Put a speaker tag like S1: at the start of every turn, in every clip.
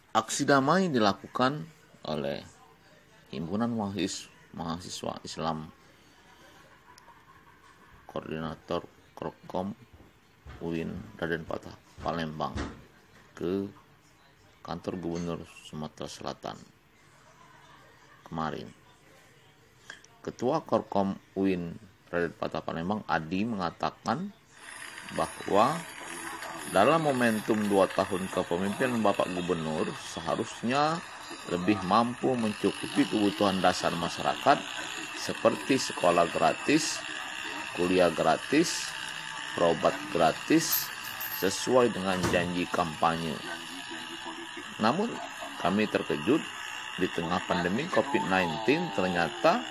S1: Aksi damai dilakukan oleh Himpunan Mahasiswa Islam Koordinator Korkom UIN Raden Patah Palembang ke kantor Gubernur Sumatera Selatan kemarin. Ketua Korkom UIN Raden Patah Palembang Adi mengatakan bahwa dalam momentum 2 tahun kepemimpinan Bapak Gubernur seharusnya lebih mampu mencukupi kebutuhan dasar masyarakat seperti sekolah gratis, kuliah gratis, berobat gratis sesuai dengan janji kampanye. Namun kami terkejut di tengah pandemi COVID-19 ternyata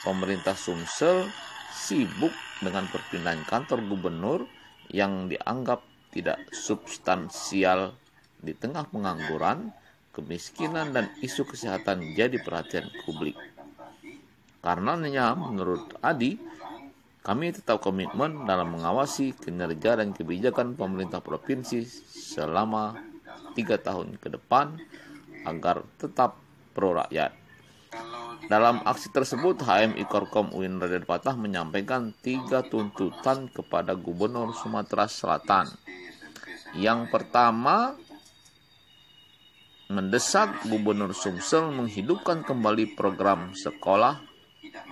S1: pemerintah Sumsel sibuk dengan perpindahan kantor gubernur yang dianggap tidak substansial di tengah pengangguran, kemiskinan, dan isu kesehatan jadi perhatian publik. Karenanya, menurut Adi, kami tetap komitmen dalam mengawasi kinerja dan kebijakan pemerintah provinsi selama 3 tahun ke depan agar tetap pro rakyat. Dalam aksi tersebut, HMI Korkom UIN Raden Patah menyampaikan 3 tuntutan kepada Gubernur Sumatera Selatan. Yang pertama, mendesak Gubernur Sumsel menghidupkan kembali program sekolah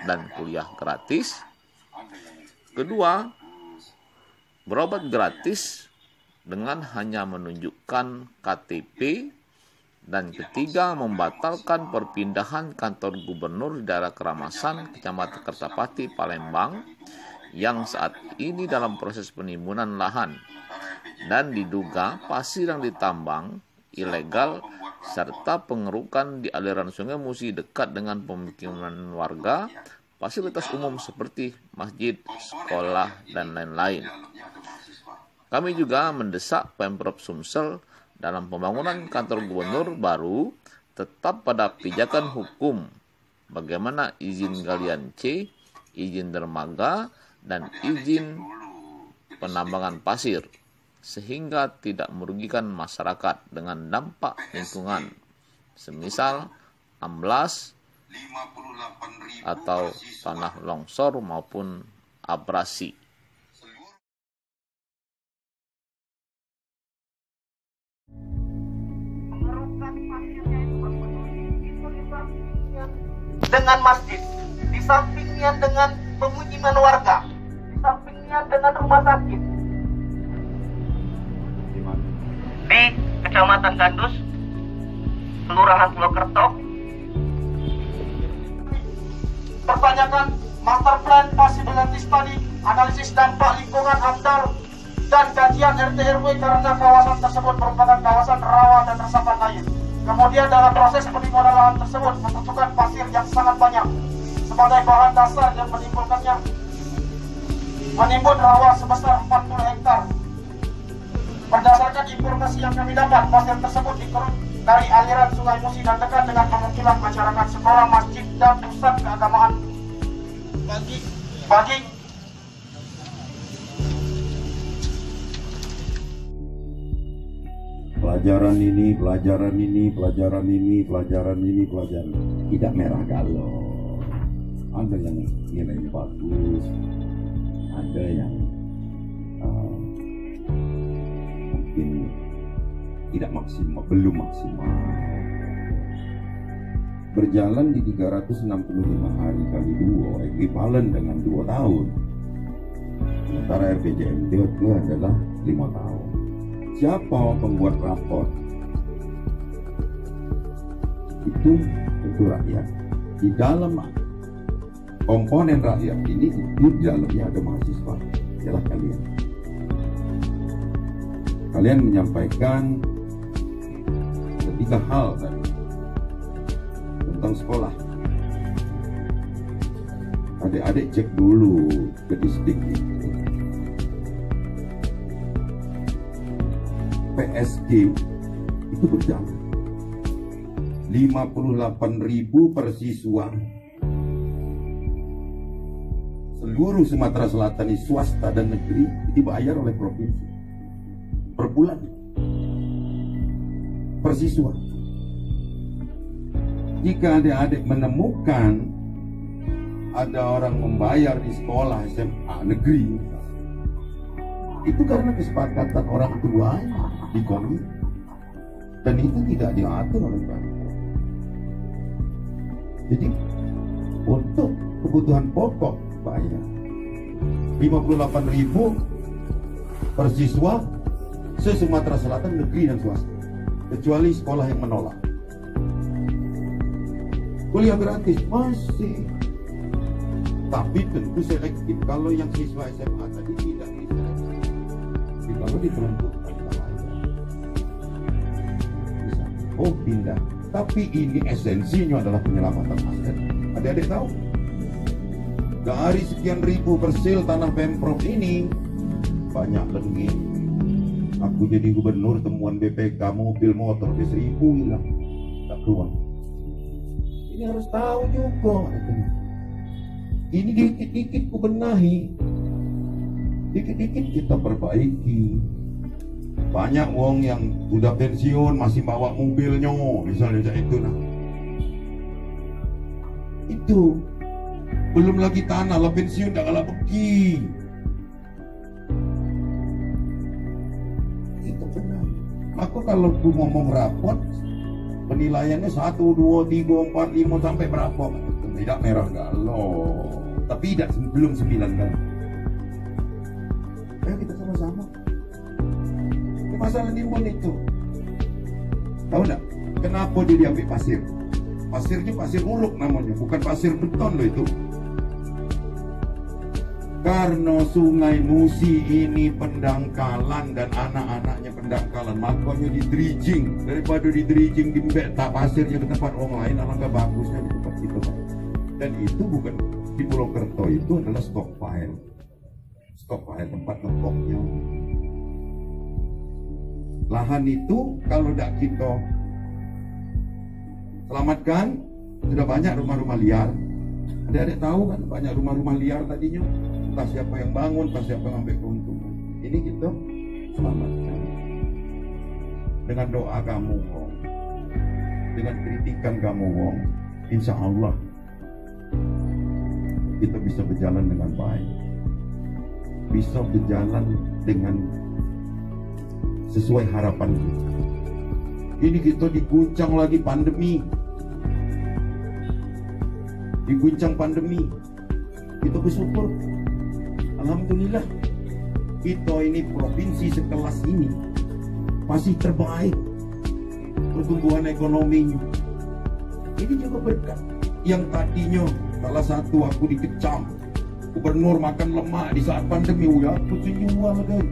S1: dan kuliah gratis. Kedua, berobat gratis dengan hanya menunjukkan KTP. Dan ketiga, membatalkan perpindahan kantor gubernur di daerah Keramasan, Kecamatan Kertapati, Palembang, yang saat ini dalam proses penimbunan lahan dan diduga pasir yang ditambang ilegal serta pengerukan di aliran Sungai Musi dekat dengan pemukiman warga, fasilitas umum seperti masjid, sekolah, dan lain-lain. Kami juga mendesak Pemprov Sumsel dalam pembangunan kantor gubernur baru tetap pada pijakan hukum, bagaimana izin galian C, izin dermaga, dan izin penambangan pasir, sehingga tidak merugikan masyarakat dengan dampak lingkungan, semisal amblas atau tanah longsor maupun abrasi.
S2: Dengan masjid, di sampingnya dengan pemukiman warga, di sampingnya dengan rumah sakit. Di Kecamatan Gandus, Kelurahan Pulau Kerto, pertanyakan master plan feasibility study, analisis dampak lingkungan AMDAL, dan kajian RT/RW karena kawasan tersebut merupakan kawasan rawa dan resapan air. Kemudian dalam proses penimbunan lahan tersebut membutuhkan pasir yang sangat banyak sebagai bahan dasar yang menimbun rawa sebesar 40 hektar. Berdasarkan informasi yang kami dapat, pasir tersebut dikeruk dari aliran Sungai Musi dan dekat dengan pemukiman masyarakat, sekolah, masjid, dan pusat keagamaan bagi
S3: pelajaran ini, tidak merah galon. Ada yang nilainya bagus, ada yang mungkin tidak maksimal, belum maksimal. Berjalan di 365 hari kali 2, ekuivalen dengan 2 tahun. Sementara RPJMD itu adalah 5 tahun. Siapa pembuat rapor? Itu rakyat. Di dalam komponen rakyat ini, itu di dalamnya ada mahasiswa, ialah kalian. Kalian menyampaikan 3 hal tadi tentang sekolah. Adik-adik cek dulu ke distrik itu. PSG itu berjalan. 58.000 per siswa. Seluruh Sumatera Selatan ini swasta dan negeri dibayar oleh provinsi per bulan per siswa. jika adik-adik menemukan ada orang membayar di sekolah SMA negeri, itu karena kesepakatan orang tuanya di komite, dan itu tidak diatur oleh Pemprov. Jadi untuk kebutuhan pokok bayar 58.000 per siswa se-Sumatera Selatan, negeri dan swasta, kecuali sekolah yang menolak. Kuliah gratis masih, tapi tentu selektif. Kalau yang siswa SMA tadi tidak diseleksi, tapi kalau diperuntukkan bisa, oh pindah. Tapi ini esensinya adalah penyelamatan aset. Adik-adik tahu, dari sekian ribu persil tanah Pemprov ini banyak lengit. Aku jadi gubernur, temuan BPK mobil motor ke 1.000 hilang, tak keluar. Ini harus tahu juga. Ini dikit-dikit ku benahi, dikit-dikit kita perbaiki. Banyak wong yang udah pensiun masih bawa mobilnya, misalnya itu. Nah, itu belum lagi tanah lah, pensiun dah kalah pergi. Itu benar. Maka kalau ku ngomong rapot, penilaiannya 1, 2, 3, 4, 5 sampai berapa? Tidak merah galau, tapi tidak belum 9 kali. Ayo kita sama-sama. Masalah timbul itu, tahu enggak? Kenapa dia diambil pasir? Pasirnya pasir uluk namanya, bukan pasir beton loh itu. Karena Sungai Musi ini pendangkalan dan anak-anaknya pendangkalan, makanya di dredging. Daripada di dredging di tak pasirnya ke tempat orang lain, alangkah bagusnya di tempat kita. Dan itu bukan di Pulau Kerto, itu adalah stockpile tempat ngepoknya. Lahan itu kalau tidak kita selamatkan, sudah banyak rumah-rumah liar. Adik-adik tahu kan, banyak rumah-rumah liar tadinya. Entah siapa yang bangun, entah siapa yang ambil keuntungan. Ini kita selamatkan. Dengan doa kamu, Wong, dengan kritikan kamu, Wong, insya Allah kita bisa berjalan dengan baik, bisa berjalan dengan sesuai harapan kita. Ini kita diguncang lagi pandemi, kita bersyukur, alhamdulillah kita ini provinsi sekelas ini masih terbaik pertumbuhan ekonominya. Ini juga berkat yang tadinya salah satu aku dikecam gubernur makan lemak di saat pandemi, ya aku jual guys,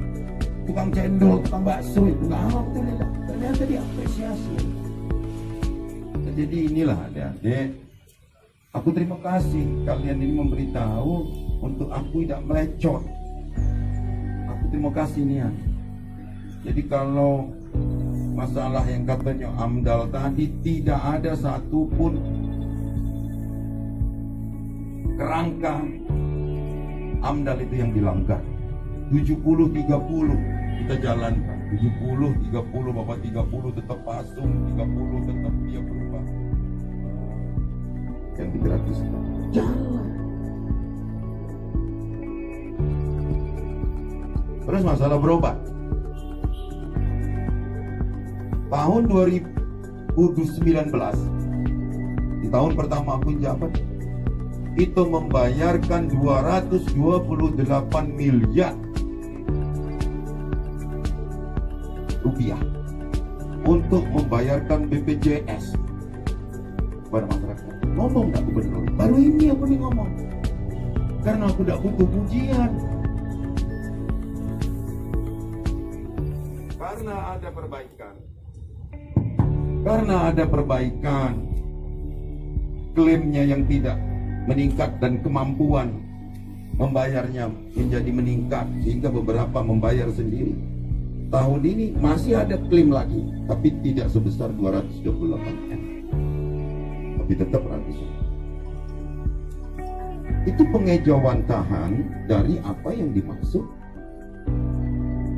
S3: tukang cendol, tukang bakso itu, alhamdulillah ternyata diapresiasi. Jadi inilah adik-adik, aku terima kasih kalian ini memberitahu untuk aku tidak melecot. Aku terima kasih nih ya. Jadi kalau masalah yang katanya AMDAL tadi, tidak ada satupun kerangka AMDAL itu yang dilanggar. 70-30 kita jalankan, 70-30, Bapak 30 tetap pasung, 30 tetap dia berubah. Yang 300 jalan. Terus masalah berobat, tahun 2019, di tahun pertama aku jabat, itu membayarkan 228 miliar rupiah untuk membayarkan BPJS kepada masyarakat. Ngomong gak gubernur? Baru ini aku nih ngomong, karena aku gak butuh pujian. Karena ada perbaikan, klaimnya yang tidak meningkat dan kemampuan membayarnya menjadi meningkat sehingga beberapa membayar sendiri. Tahun ini masih ada klaim lagi, tapi tidak sebesar 228 M, tapi tetap ratusan. Itu pengejawantahan dari apa yang dimaksud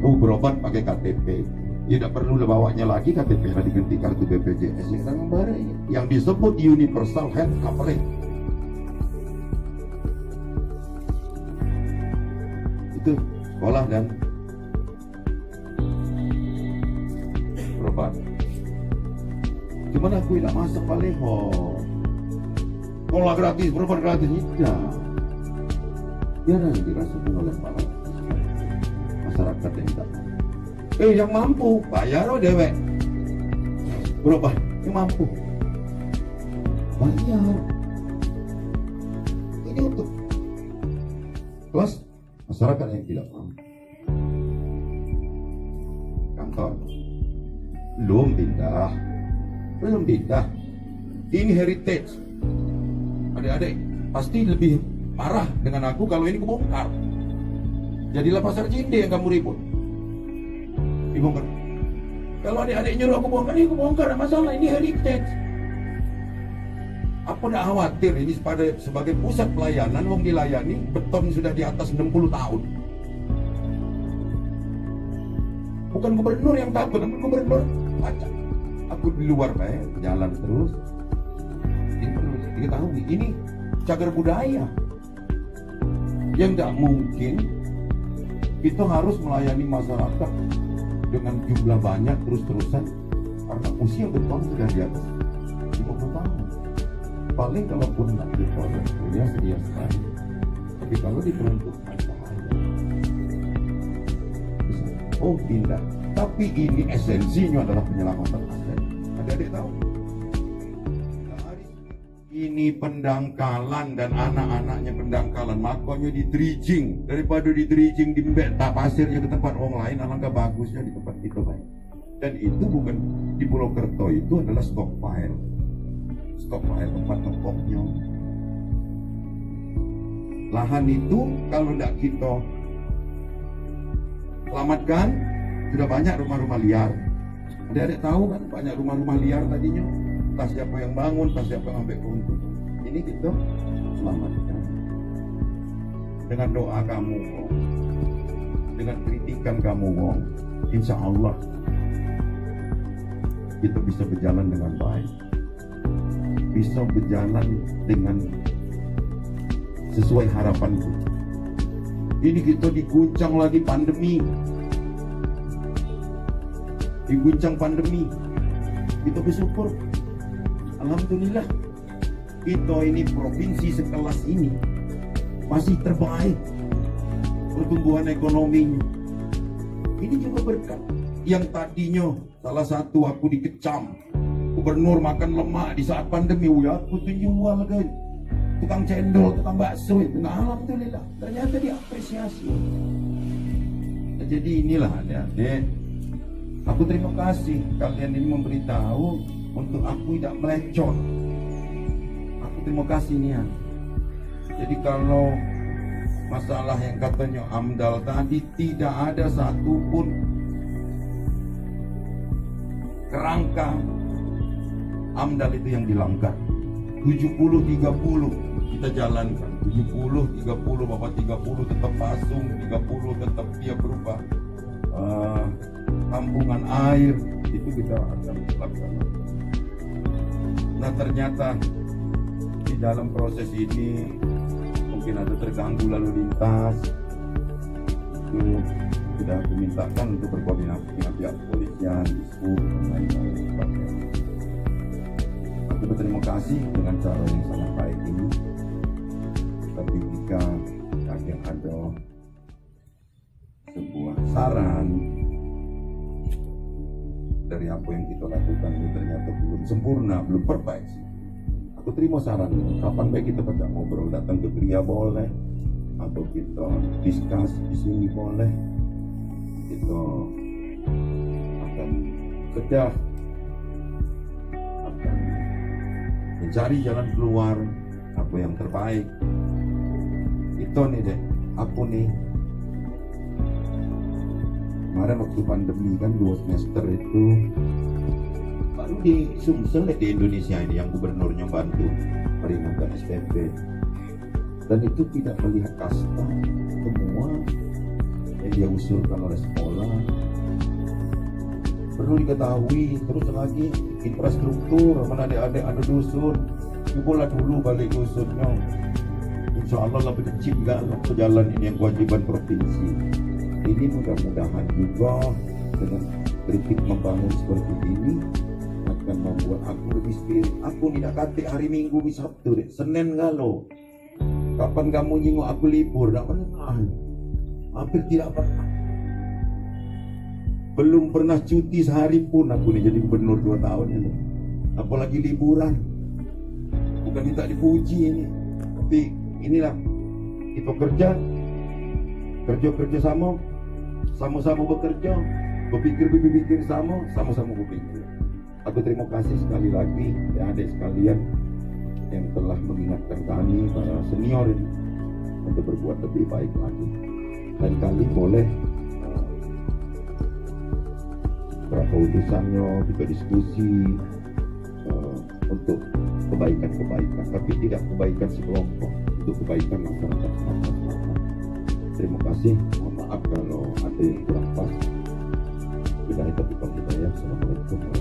S3: berobat pakai KTP. Tidak perlu bawanya lagi KTP diganti kartu BPJS yang baru yang disebut Universal Health Coverage. Itu sekolah dan berobat. Cuman aku tidak masuk baleho. Sekolah gratis, berobat gratis, tidak. Dia yang dirasakan oleh para masyarakat yang tidak mampu. Yang mampu, bayar dewek. Berobat, yang mampu bayar. Ini untuk kelas masyarakat yang tidak mampu. Kantor belum pindah. Ini heritage. Adik-adik pasti lebih marah dengan aku kalau ini kubongkar. Jadilah pasar Cinde yang kamu ribut. Dibongkar. Kalau adik-adik nyuruh aku bongkar, ini aku bongkar, tidak masalah. Ini heritage. Aku tidak khawatir ini sebagai pusat pelayanan, wong dilayani, beton sudah di atas 60 tahun. Bukan gubernur yang takut, tapi gubernur baca. Aku di luar jalan terus. Ini perlu diketahui, ini cagar budaya yang tidak mungkin kita harus melayani masyarakat dengan jumlah banyak terus-terusan karena usia beton sudah di atas 50 tahun. Paling kalaupun nak diproses punya sedia sekali, tapi kalau diperuntukkan bahaya. Oh pindah, tapi ini esensinya adalah penyelamatan aset. Adik-adik tahu? Ini pendangkalan dan anak-anaknya pendangkalan, makanya di dredging daripada di dredging di beta pasirnya ke tempat orang lain, alangkah bagusnya di tempat itu baik. Dan itu bukan di Pulau Kerto, itu adalah stockpile tempat ngepoknya. Lahan itu kalau tidak kita selamatkan, sudah banyak rumah-rumah liar. Adik-adik tahu kan banyak rumah-rumah liar tadinya. Entah siapa yang bangun, entah siapa yang ambil keuntungan. Ini kita selamatkan. Dengan doa kamu, dengan kritikan kamu, insya Allah kita bisa berjalan dengan baik. Bisa berjalan dengan sesuai harapanku. Ini kita diguncang lagi pandemi. Kita bersyukur. Alhamdulillah, kita ini provinsi sekelas ini masih terbaik pertumbuhan ekonominya. Ini juga berkat yang tadinya salah satu aku dikecam gubernur makan lemak di saat pandemi. Aku tuh jual kan tukang cendol, tukang bakso itu. Nah, alhamdulillah ternyata diapresiasi. Nah, jadi inilah adik-adik, aku terima kasih kalian ini memberitahu untuk aku tidak melecot. Aku terima kasih nih ya. Jadi kalau masalah yang katanya AMDAL tadi, tidak ada satupun kerangka AMDAL itu yang dilanggar. 70-30 kita jalankan. 70-30, Bapak 30 tetap pasung, 30 tetap dia berubah kampungan air, itu kita akan laksanakan. Nah ternyata di dalam proses ini mungkin ada terganggu lalu lintas. Itu sudah dimintakan untuk berkoordinasi dengan pihak kepolisian, Dishub, dan lain-lain. Aku berterima kasih dengan cara yang sangat baik ini. Tapi jika ada sebuah saran dari apa yang kita lakukan ini ternyata belum sempurna, belum perfeksi, aku terima saran. Kapan baik kita pada ngobrol, datang ke Gria boleh, atau kita discuss di sini boleh. Kita akan kerja, akan mencari jalan keluar apa yang terbaik. Itu nih deh, aku nih kemarin waktu pandemi kan 2 semester itu baru di Sumsel di Indonesia ini yang gubernurnya bantu meringankan SPP, dan itu tidak melihat kasta, semua yang dia usulkan oleh sekolah perlu diketahui. Terus lagi infrastruktur, mana adik-adik ada dusun, cobalah dulu balik dusunnya. Insya Allah lebih kecil enggak jalan ini yang kewajiban provinsi. Ini mudah-mudahan juga dengan kritik membangun seperti ini akan membuat aku lebih spirit. Aku tidak kate hari Minggu di Sabtu, Senin galo. Kapan kamu nyinggung aku libur? Tidak pernah. Hampir tidak pernah. Belum pernah cuti sehari pun aku nih jadi gubernur 2 tahun ini. Apalagi liburan. Bukan minta dipuji ini, tapi inilah kita kerja sama-sama bekerja, berpikir sama-sama berpikir. Aku terima kasih sekali lagi ya adik sekalian yang telah mengingatkan kami para senior ini untuk berbuat lebih baik lagi. Lain kali boleh berapa utusannya kita diskusi untuk kebaikan-kebaikan, tapi tidak kebaikan sekelompok, untuk kebaikan masyarakat semata. Terima kasih, mohon maaf kalau ada yang kurang pas. Bila itu kita ya. Assalamualaikum.